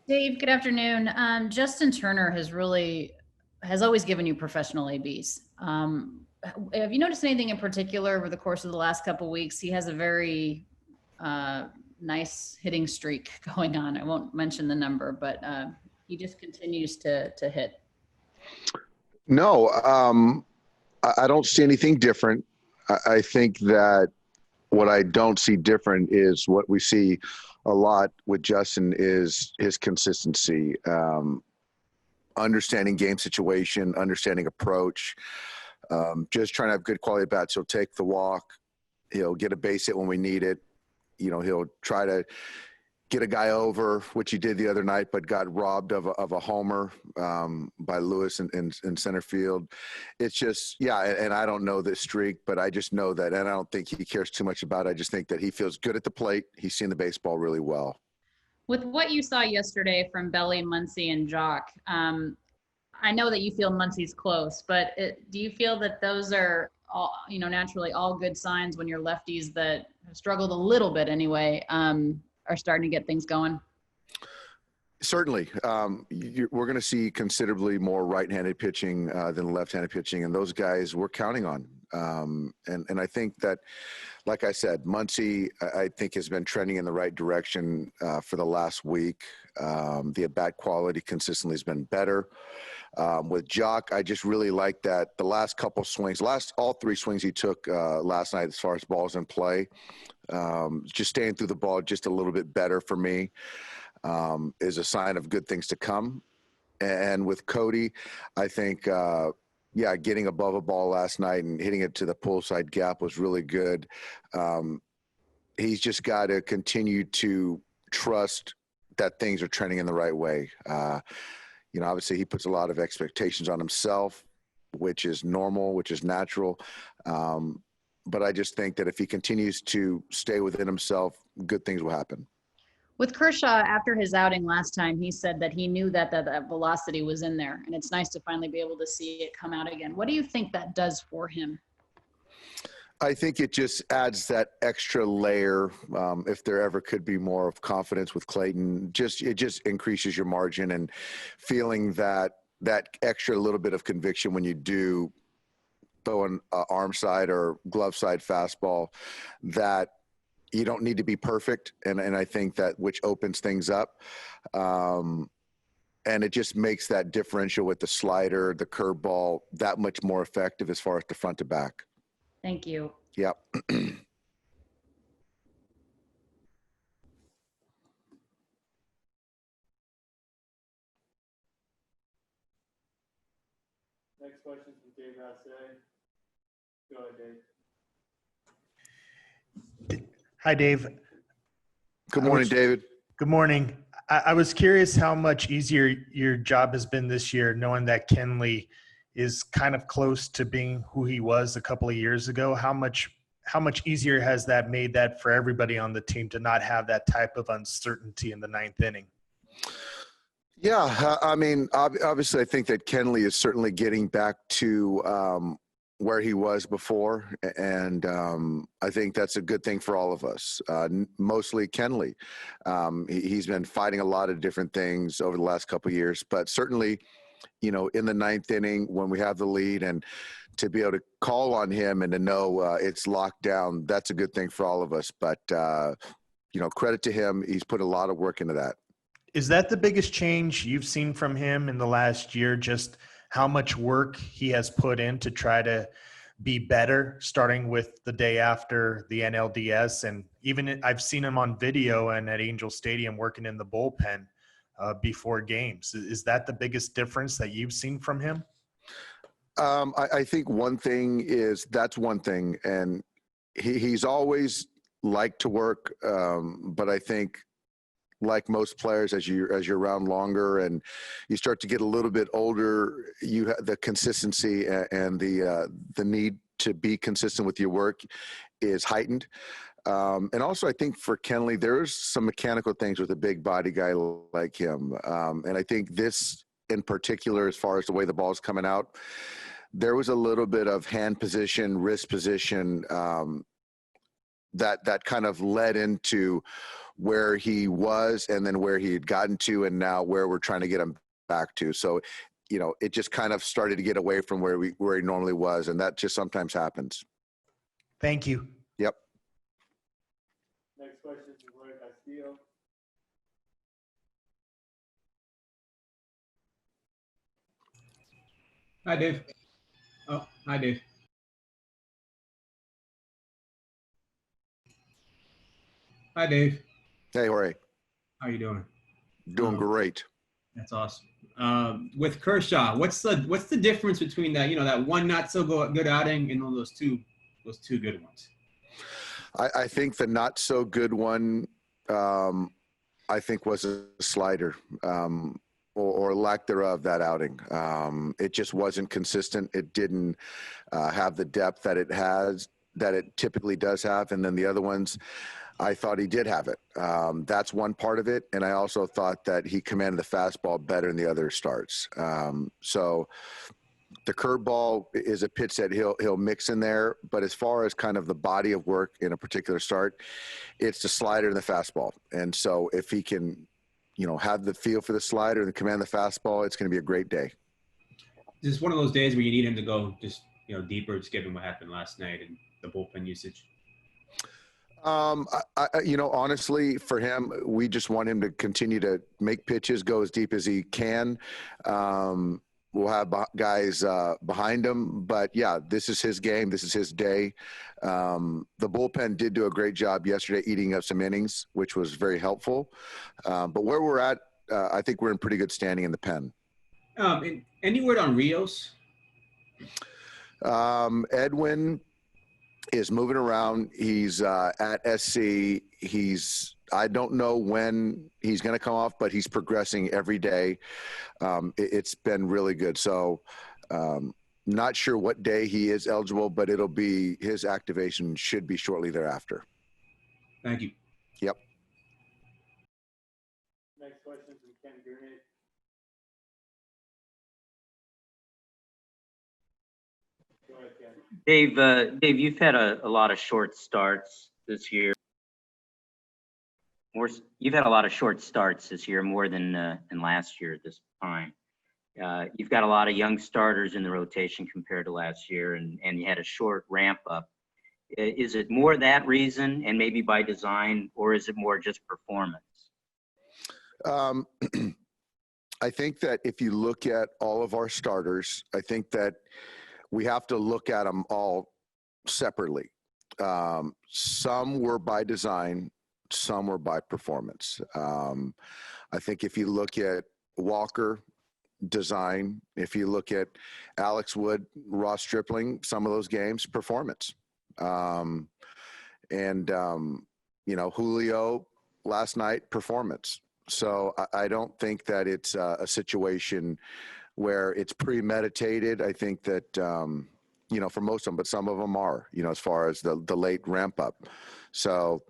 Dave, good afternoon. Justin Turner has always given you professional ABs. Have you noticed anything in particular over the course of the last couple of weeks? He has a very nice hitting streak going on. I won't mention the number, but he just continues to hit. No, I don't see anything different. I think that what I don't see different is what we see a lot with Justin is his consistency, understanding game situation, understanding approach, just trying to have good quality bats. He'll take the walk. He'll get a base hit when we need it. He'll try to get a guy over, which he did the other night, but got robbed of a homer by Lewis in center field. It's just, and I don't know this streak, but I just know that, and I don't think he cares too much about it. I just think that he feels good at the plate. He's seen the baseball really well. With what you saw yesterday from Belly, Muncy, and Jock, I know that you feel Muncy's close, but do you feel that those are all, naturally all good signs when your lefties that have struggled a little bit anyway, are starting to get things going? Certainly. We're going to see considerably more right-handed pitching than left-handed pitching, and those guys we're counting on. And I think that, like I said, Muncy, I think, has been trending in the right direction for the last week. The at-bat quality consistently has been better. With Jock, I just really like that the last couple swings, all three swings he took last night as far as balls in play, just staying through the ball just a little bit better for me is a sign of good things to come. And with Cody, I think, getting above a ball last night and hitting it to the pull side gap was really good. He's just got to continue to trust that things are trending in the right way. Obviously he puts a lot of expectations on himself, which is normal, which is natural. But I just think that if he continues to stay within himself, good things will happen. With Kershaw, after his outing last time, he said that he knew that velocity was in there, and it's nice to finally be able to see it come out again. What do you think that does for him? I think it just adds that extra layer. If there ever could be more of confidence with Clayton, it just increases your margin and feeling that extra little bit of conviction when you do throw an arm side or glove side fastball, that you don't need to be perfect. And I think that which opens things up. And it just makes that differential with the slider, the curveball, that much more effective as far as the front to back. Thank you. Yep. Next question from Dave Hasse. Go ahead, Dave. Hi, Dave. Good morning, David. Good morning. I was curious how much easier your job has been this year, knowing that Kenley is kind of close to being who he was a couple of years ago. How much easier has that made that for everybody on the team to not have that type of uncertainty in the ninth inning? Yeah, I mean, obviously, I think that Kenley is certainly getting back to where he was before, and I think that's a good thing for all of us, mostly Kenley. He's been fighting a lot of different things over the last couple of years, but certainly, in the ninth inning when we have the lead and to be able to call on him and to know it's locked down, that's a good thing for all of us. But, credit to him. He's put a lot of work into that. Is that the biggest change you've seen from him in the last year, just how much work he has put in to try to be better, starting with the day after the NLDS? And even I've seen him on video and at Angel Stadium working in the bullpen before games. Is that the biggest difference that you've seen from him? I think one thing is that's one thing. And he's always liked to work. But I think, like most players, as you're around longer and you start to get a little bit older, you have the consistency and the need to be consistent with your work is heightened. And also, I think for Kenley, there's some mechanical things with a big body guy like him. And I think this in particular, as far as the way the ball's coming out, there was a little bit of hand position, wrist position that kind of led into where he was and then where he had gotten to and now where we're trying to get him back to. So, it just kind of started to get away from where he normally was, and that just sometimes happens. Thank you. Yep. Next question is Roy Castillo. Hi, Dave. Oh, hi, Dave. Hi, Dave. Hey, Jorge. How you doing? Doing great. That's awesome. With Kershaw, what's the difference between that, that one not so good outing and those two good ones? I think the not so good one, I think was a slider, or lack thereof that outing. It just wasn't consistent. It didn't have the depth that it typically does have. And then the other ones, I thought he did have it. That's one part of it. And I also thought that he commanded the fastball better than the other starts. So the curveball is a pitch that he'll mix in there. But as far as kind of the body of work in a particular start, it's the slider and the fastball. And so if he can, have the feel for the slider and command the fastball, it's going to be a great day. This is one of those days where you need him to go just, deeper, just given what happened last night and the bullpen usage. Honestly, for him, we just want him to continue to make pitches, go as deep as he can. We'll have guys behind him, but yeah, this is his game. This is his day. The bullpen did do a great job yesterday, eating up some innings, which was very helpful. But where we're at, I think we're in pretty good standing in the pen. Any word on Rios? Edwin is moving around. He's at SC. I don't know when he's going to come off, but he's progressing every day. It's been really good. So not sure what day he is eligible, but his activation should be shortly thereafter. Thank you. Yep. Next question is from Ken Gurney. Go ahead, Ken. Dave, you've had a lot of short starts this year. You've had a lot of short starts this year, more than last year at this time. You've got a lot of young starters in the rotation compared to last year, and you had a short ramp up. Is it more that reason, and maybe by design, or is it more just performance? I think that if you look at all of our starters, I think that we have to look at them all separately. Some were by design, some were by performance. I think if you look at Walker, design. If you look at Alex Wood, Ross Stripling, some of those games, performance. Julio last night, performance. So I don't think that it's a situation where it's premeditated. I think that, for most of them, but some of them are, as far as the late ramp up. So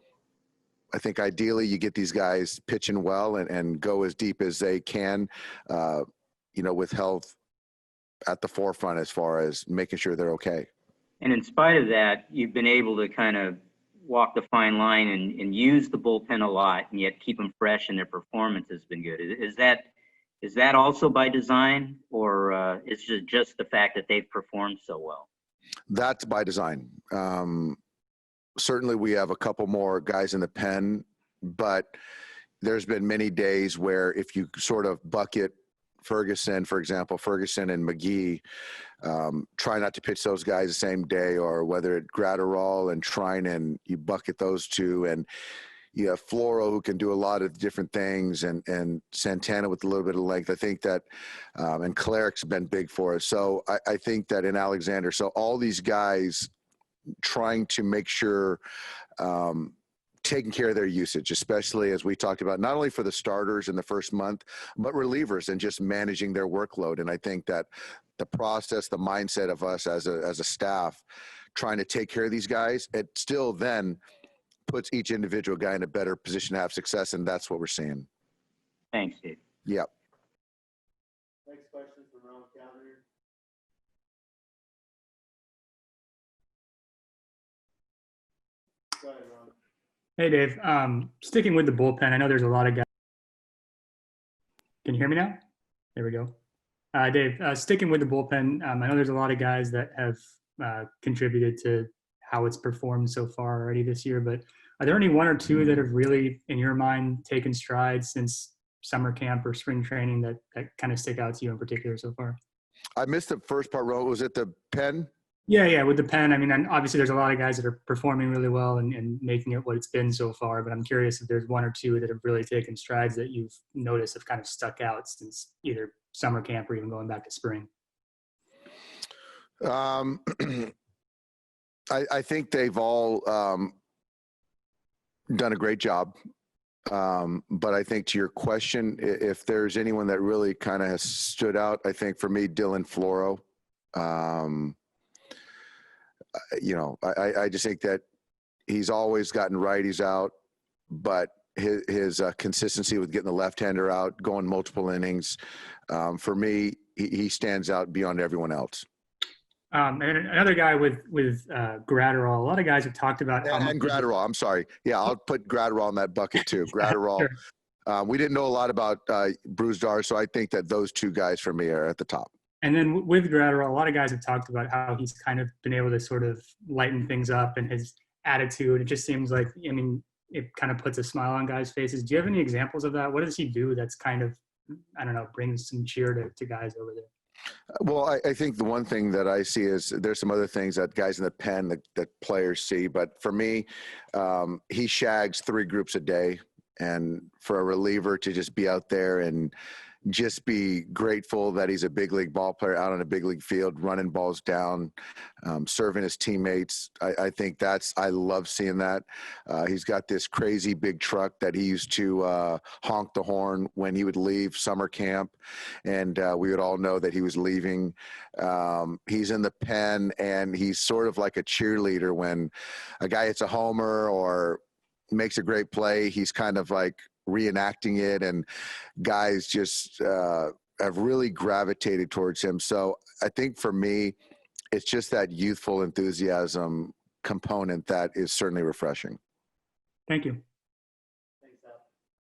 I think ideally you get these guys pitching well and go as deep as they can, with health at the forefront as far as making sure they're okay. And in spite of that, you've been able to kind of walk the fine line and use the bullpen a lot, and yet keep them fresh, and their performance has been good. Is that also by design, or is it just the fact that they've performed so well? That's by design. Certainly we have a couple more guys in the pen, but there's been many days where if you sort of bucket Ferguson, for example, Ferguson and McGee, try not to pitch those guys the same day, or whether it Gratterall and Trinan, you bucket those two, and you have Floro who can do a lot of different things, and Santana with a little bit of length. I think that, and Cleric's been big for us. So I think that in Alexander, so all these guys trying to make sure, taking care of their usage, especially as we talked about, not only for the starters in the first month, but relievers, and just managing their workload. And I think that the process, the mindset of us as a staff, trying to take care of these guys, it still then puts each individual guy in a better position to have success. And that's what we're seeing. Thanks, Dave. Yep. Next question from Ron Cavalier. Go ahead, Ron. Hey, Dave. Sticking with the bullpen, I know there's a lot of guys. Can you hear me now? There we go. Dave, sticking with the bullpen, I know there's a lot of guys that have contributed to how it's performed so far already this year, but are there any one or two that have really, in your mind, taken strides since summer camp or spring training that kind of stick out to you in particular so far? I missed the first part, Ro. Was it the pen? Yeah, with the pen. I mean, and obviously there's a lot of guys that are performing really well and making it what it's been so far, but I'm curious if there's one or two that have really taken strides that you've noticed have kind of stuck out since either summer camp or even going back to spring. I think they've all done a great job. But I think to your question, if there's anyone that really kind of has stood out, I think for me, Dylan Floro. I just think that he's always gotten righties out, but his consistency with getting the left-hander out, going multiple innings, for me, he stands out beyond everyone else. And another guy with Gratterall. A lot of guys have talked about and Gratterall. I'm sorry. Yeah, I'll put Gratterall in that bucket too. Gratterall. Sure. We didn't know a lot about Brusdar, so I think that those two guys for me are at the top. And then with Gratterall, a lot of guys have talked about how he's kind of been able to sort of lighten things up and his attitude. It just seems like, I mean, it kind of puts a smile on guys' faces. Do you have any examples of that? What does he do that's kind of, I don't know, brings some cheer to guys over there? Well, I think the one thing that I see is there's some other things that guys in the pen that players see. But for me, he shags 3 groups a day. And for a reliever to just be out there and just be grateful that he's a big league ball player out on a big league field, running balls down, serving his teammates. I think I love seeing that. He's got this crazy big truck that he used to honk the horn when he would leave summer camp. And we would all know that he was leaving. He's in the pen and he's sort of like a cheerleader when a guy hits a homer or makes a great play. He's kind of like reenacting it, and guys just have really gravitated towards him. So I think for me, it's just that youthful enthusiasm component that is certainly refreshing. Thank you.